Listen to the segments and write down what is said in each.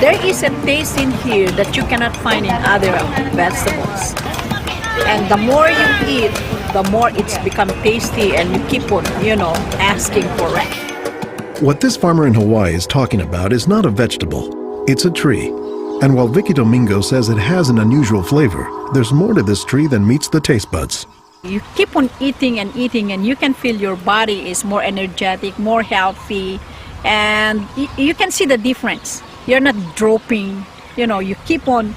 There is a taste in here that you cannot find in other vegetables. And the more you eat, the more it's become tasty and you keep on, asking for it. What this farmer in Hawaii is talking about is not a vegetable, it's a tree. And while Vicky Domingo says it has an unusual flavor, there's more to this tree than meets the taste buds. You keep on eating and eating and you can feel your body is more energetic, more healthy, and you can see the difference. You're not dropping, you keep on,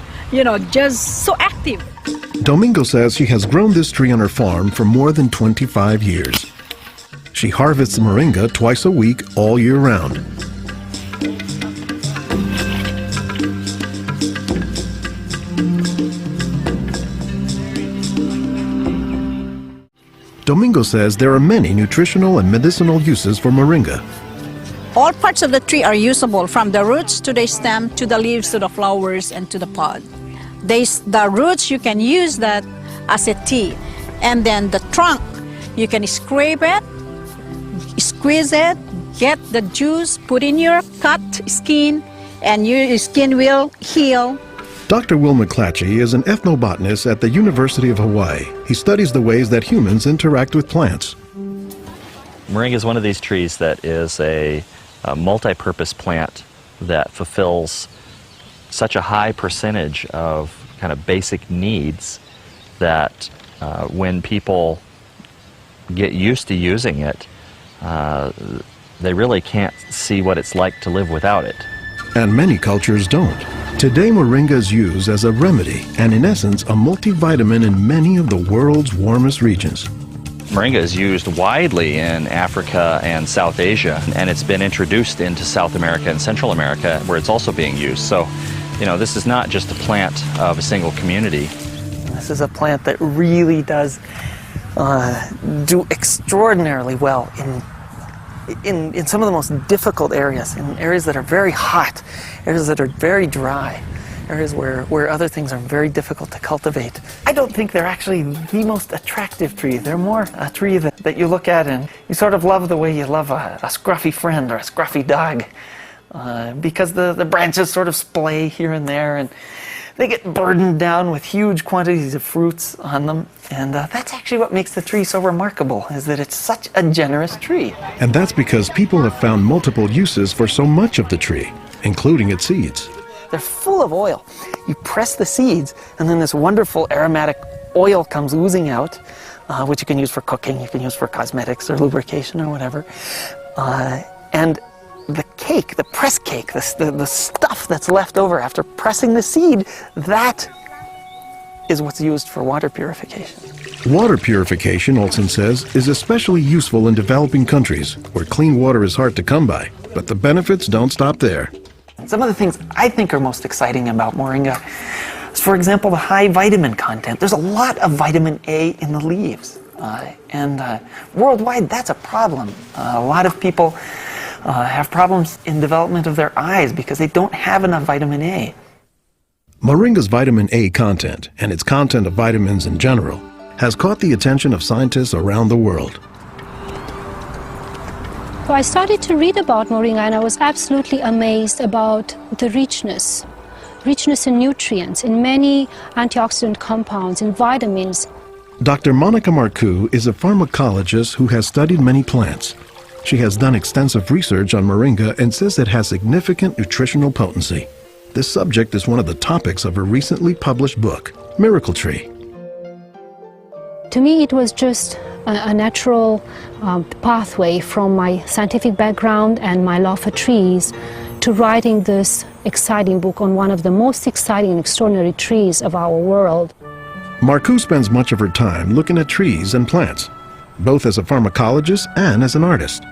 just so active. Domingo says she has grown this tree on her farm for more than 25 years. She harvests moringa twice a week all year round. Domingo says there are many nutritional and medicinal uses for moringa. All parts of the tree are usable, from the roots to the stem, to the leaves, to the flowers, and to the pod. The roots, you can use that as a tea. And then the trunk, you can scrape it, squeeze it, get the juice, put in your cut skin, and your skin will heal. Dr. Will McClatchy is an ethnobotanist at the University of Hawaii. He studies the ways that humans interact with plants. Moringa is one of these trees that is a multi-purpose plant that fulfills such a high percentage of kind of basic needs that when people get used to using it, they really can't see what it's like to live without it. And many cultures don't. Today, moringa is used as a remedy and, in essence, a multivitamin in many of the world's warmest regions. Moringa is used widely in Africa and South Asia, and it's been introduced into South America and Central America, where it's also being used. So, this is not just a plant of a single community. This is a plant that really does do extraordinarily well in some of the most difficult areas, in areas that are very hot, areas that are very dry, areas where other things are very difficult to cultivate. I don't think they're actually the most attractive tree. They're more a tree that you look at and you sort of love the way you love a scruffy friend or a scruffy dog, because the branches sort of splay here and there, and they get burdened down with huge quantities of fruits on them. And that's actually what makes the tree so remarkable, is that it's such a generous tree. And that's because people have found multiple uses for so much of the tree, including its seeds. They're full of oil. You press the seeds, and then this wonderful aromatic oil comes oozing out, which you can use for cooking, you can use for cosmetics or lubrication or whatever. And the cake, the press cake, the stuff that's left over after pressing the seed, that is what's used for water purification. Water purification, Olson says, is especially useful in developing countries where clean water is hard to come by. But the benefits don't stop there. Some of the things I think are most exciting about moringa is, for example, the high vitamin content. There's a lot of vitamin A in the leaves. And worldwide, that's a problem. A lot of people have problems in development of their eyes because they don't have enough vitamin A. Moringa's vitamin A content, and its content of vitamins in general, has caught the attention of scientists around the world. So I started to read about moringa, and I was absolutely amazed about the richness in nutrients, in many antioxidant compounds, in vitamins. Dr. Monica Marcoux is a pharmacologist who has studied many plants. She has done extensive research on moringa and says it has significant nutritional potency. This subject is one of the topics of her recently published book, Miracle Tree. To me, it was just a natural pathway from my scientific background and my love for trees to writing this exciting book on one of the most exciting and extraordinary trees of our world. Marcoux spends much of her time looking at trees and plants, both as a pharmacologist and as an artist.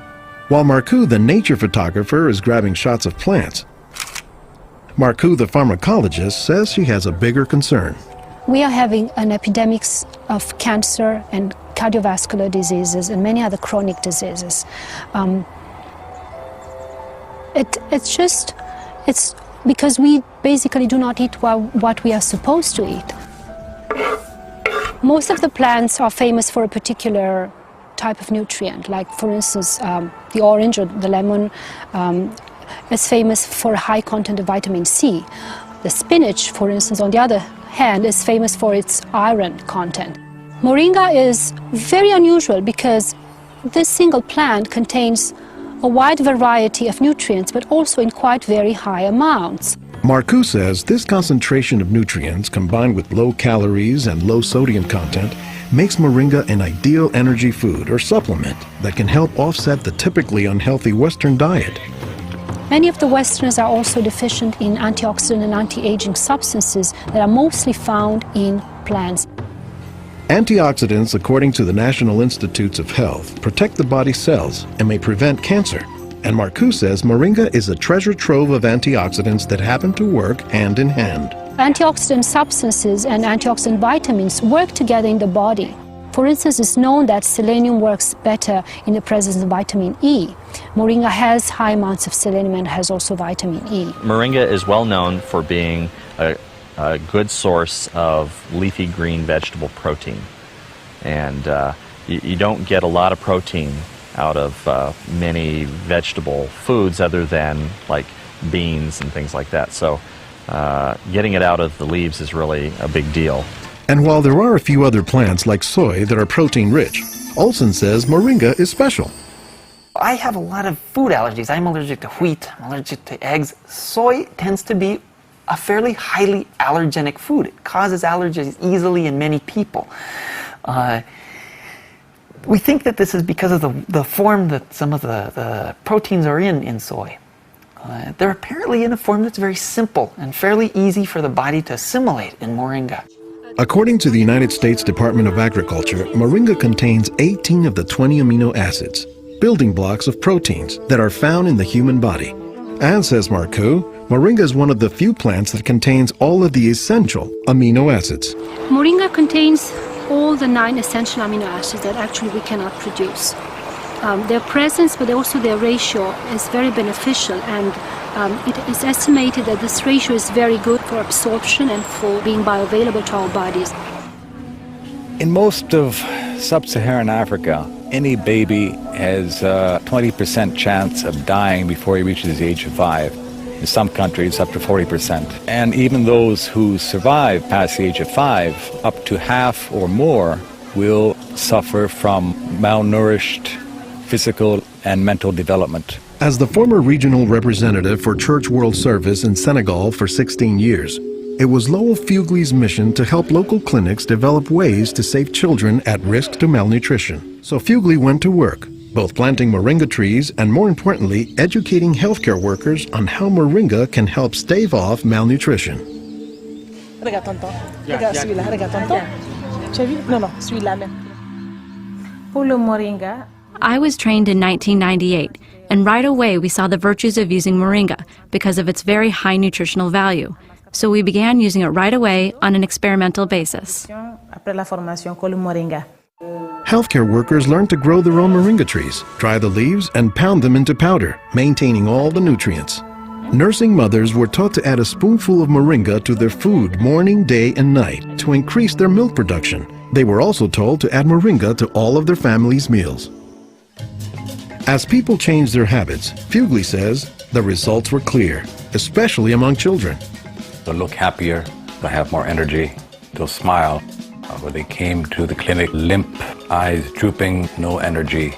While Marcoux, the nature photographer, is grabbing shots of plants, Marcoux, the pharmacologist, says she has a bigger concern. We are having an epidemic of cancer and cardiovascular diseases and many other chronic diseases. It's because we basically do not eat what we are supposed to eat. Most of the plants are famous for a particular type of nutrient, like for instance the orange or the lemon is famous for a high content of vitamin C. The spinach, for instance, on the other hand, is famous for its iron content. Moringa is very unusual because this single plant contains a wide variety of nutrients, but also in quite very high amounts. Marcoux says this concentration of nutrients combined with low calories and low sodium content makes moringa an ideal energy food or supplement that can help offset the typically unhealthy Western diet. Many of the Westerners are also deficient in antioxidant and anti-aging substances that are mostly found in plants. Antioxidants, according to the National Institutes of Health, protect the body's cells and may prevent cancer. And Marcoux says moringa is a treasure trove of antioxidants that happen to work hand in hand. Antioxidant substances and antioxidant vitamins work together in the body. For instance, it's known that selenium works better in the presence of vitamin E. Moringa has high amounts of selenium and has also vitamin E. Moringa is well known for being a good source of leafy green vegetable protein. And you don't get a lot of protein out of many vegetable foods other than like beans and things like that. So getting it out of the leaves is really a big deal. And while there are a few other plants like soy that are protein-rich, Olson says moringa is special. I have a lot of food allergies. I'm allergic to wheat, I'm allergic to eggs. Soy tends to be a fairly highly allergenic food. It causes allergies easily in many people. We think that this is because of the form that some of the proteins are in soy. They're apparently in a form that's very simple and fairly easy for the body to assimilate in moringa. According to the United States Department of Agriculture, moringa contains 18 of the 20 amino acids, building blocks of proteins that are found in the human body. And, says Marcoux, moringa is one of the few plants that contains all of the essential amino acids. Moringa contains all the 9 essential amino acids that actually we cannot produce. Their presence, but also their ratio, is very beneficial, and it is estimated that this ratio is very good for absorption and for being bioavailable to our bodies. In most of sub-Saharan Africa, any baby has a 20% chance of dying before he reaches the age of 5. In some countries, up to 40%. And even those who survive past the age of 5, up to half or more will suffer from malnourished physical and mental development. As the former regional representative for Church World Service in Senegal for 16 years, it was Lowell Fugle's mission to help local clinics develop ways to save children at risk to malnutrition. So Fugle went to work, both planting moringa trees and, more importantly, educating healthcare workers on how moringa can help stave off malnutrition. Regarde tonton. Regarde celui-là. Regarde tonton. Tu as vu? Non, non, celui-là même. Pour le moringa, I was trained in 1998, and right away we saw the virtues of using moringa because of its very high nutritional value. So we began using it right away on an experimental basis. après la formation, con le moringa. Healthcare workers learned to grow their own moringa trees, dry the leaves, and pound them into powder, maintaining all the nutrients. Nursing mothers were taught to add a spoonful of moringa to their food morning, day, and night to increase their milk production. They were also told to add moringa to all of their family's meals. As people changed their habits, Fugle says the results were clear, especially among children. They'll look happier, they'll have more energy, they'll smile. When they came to the clinic, limp, eyes drooping, no energy.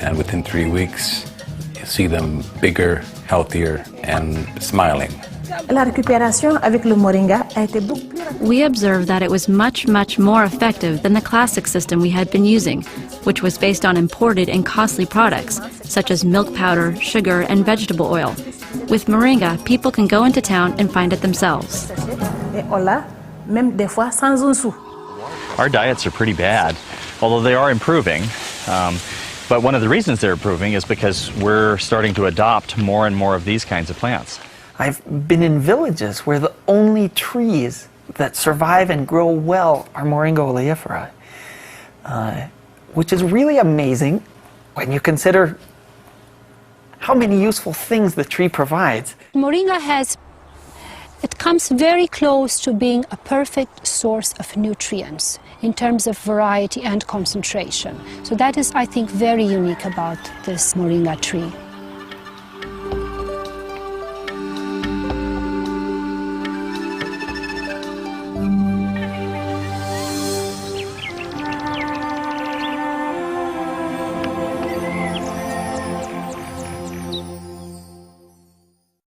And within 3 weeks, you see them bigger, healthier, and smiling. La récupération avec le moringa a été beaucoup plus rapide. We observed that it was much, much more effective than the classic system we had been using, which was based on imported and costly products, such as milk powder, sugar, and vegetable oil. With moringa, people can go into town and find it themselves. Et on l'a, même des fois sans un sou. Our diets are pretty bad, although they are improving. But one of the reasons they're improving is because we're starting to adopt more and more of these kinds of plants. I've been in villages where the only trees that survive and grow well are Moringa oleifera, which is really amazing when you consider how many useful things the tree provides. Moringa it comes very close to being a perfect source of nutrients in terms of variety and concentration. So that is, I think, very unique about this moringa tree.